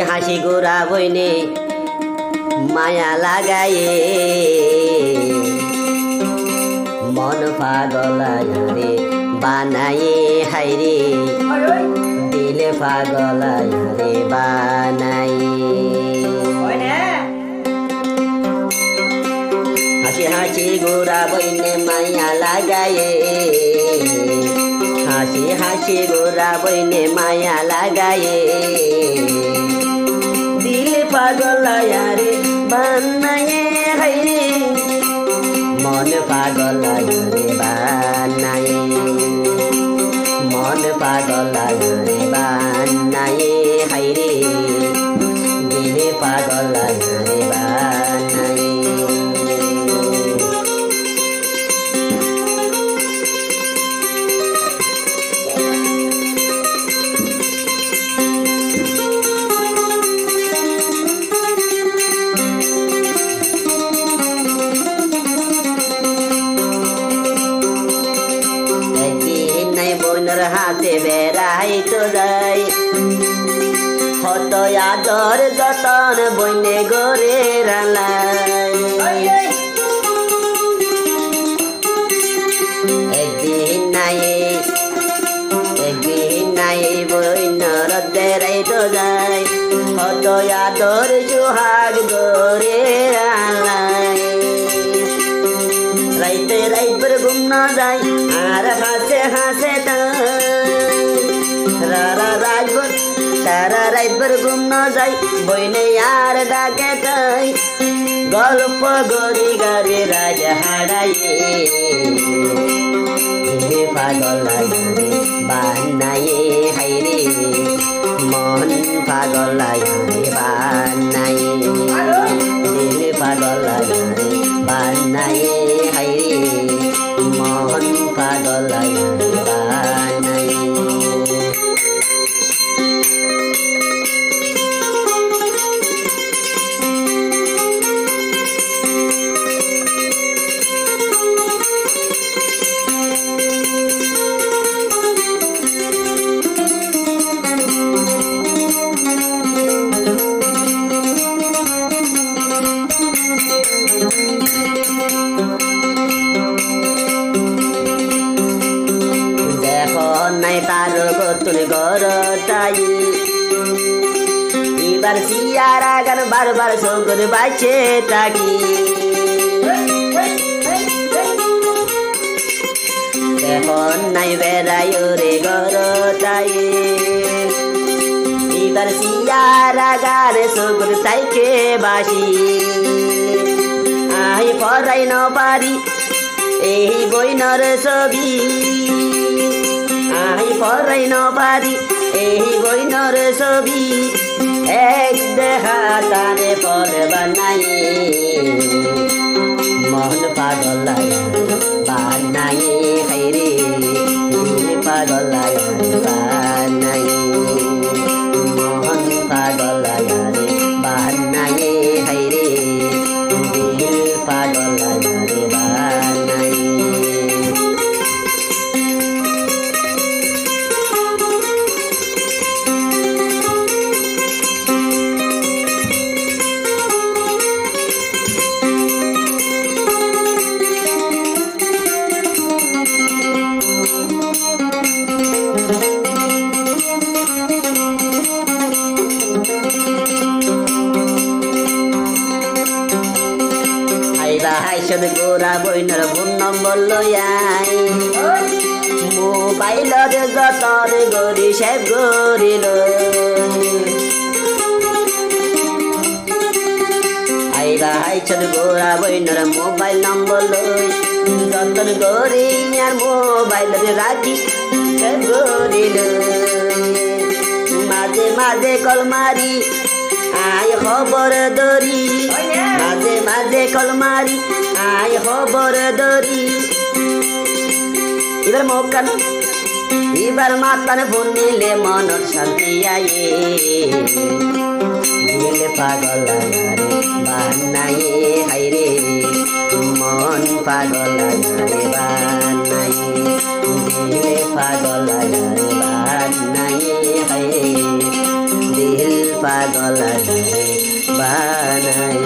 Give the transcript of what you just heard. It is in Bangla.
হাসি গোরা বইনে মায়া লাগায়ে মন পাগলায়ারে বানায়ে হাইরে দিলে পাগলায়ারে বানায়ে হাসি হাসি গোরা বইনে মায়া লাগায়ে হাসি হাসি গোরা বইনে মায়া লাগায়ে দিল পাগলায়ারে বানায়ে হাইরে মন পাগলায়ারে বানায়ে মন পাগলায়ারে বানায়ে হাইরে দিল পাগলায়ারে বানায়ে হাতে বেড়াই তো যাই হত আদর যতন বইনে গড়ে রালাই একদিন নাই বইনর বেড়াই তো যাই হত আদর সুহাগ গড়ে রালাই রাইতে রাইবার ঘুম না যাই আর হাসে হাসে তারা রাইবার ঘুম না যাই বইনে আর ডাকে তাই গল্প গড়ি গাড়ি রাজ হারাইয়ে পাগলায়ারে বানায়ে হাইরে মন পাগলায়ারে বানায়ে দিল পাগলায়ারে বানায়ে হাইরে মন পাগলায়ারে বানায়ে তার গতুন গরটাই এবার সিয়ারা গান বারবার সগর বাঁচে থাকি এখন নাই বেড়ায় রে গরটাই এবার সিয়ারা গান সগর তাইকে বাসি আই পড়াই ন পারি এই বইনর ছবি আই পড়াই ন পারি এই বইনর ছবি এক দেখা তারে ফল বানায়ে মন পাগলায়ারে বানায়ে হাইরে দিল পাগলায়ারে বানায়ে মন পাগলায়ারে বানায়ে হাইরে দিল পাগলায়ারে বানায়ে হাইসদ গোরা বইনর ফোন নম্বর লয়াই মোবাইলত যতন গরি সেভ করিল আইবা হাইসদ গোরা বইনর মোবাইল নম্বর লই যতন গরি আর মোবাইলত রাখি সেভ করিল মাঝে মাঝে কল মারি আয় খবর দরি মাঝে মাঝে কল মারি আয় খবর দরি এবার মকান এবার মাতান ফোন নিলে মনত শান্তি আয়ে দিল পাগলায়ারে বানায়ে হাইরে মন পাগলায়ারে বানায়ে দিল পাগলায়ারে বানায়ে হাইরে দিল পাগল বানাই